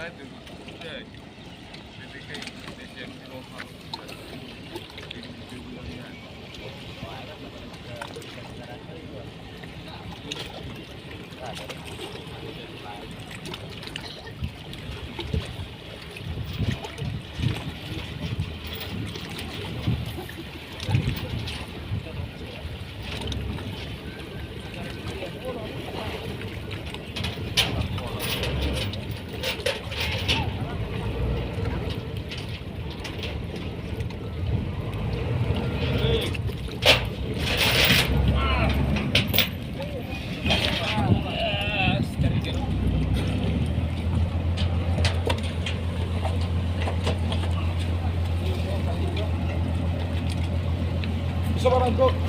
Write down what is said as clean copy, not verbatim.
Zaten udah PPK Indonesia yang lokal di bulannya. Gusto ko rin, bro.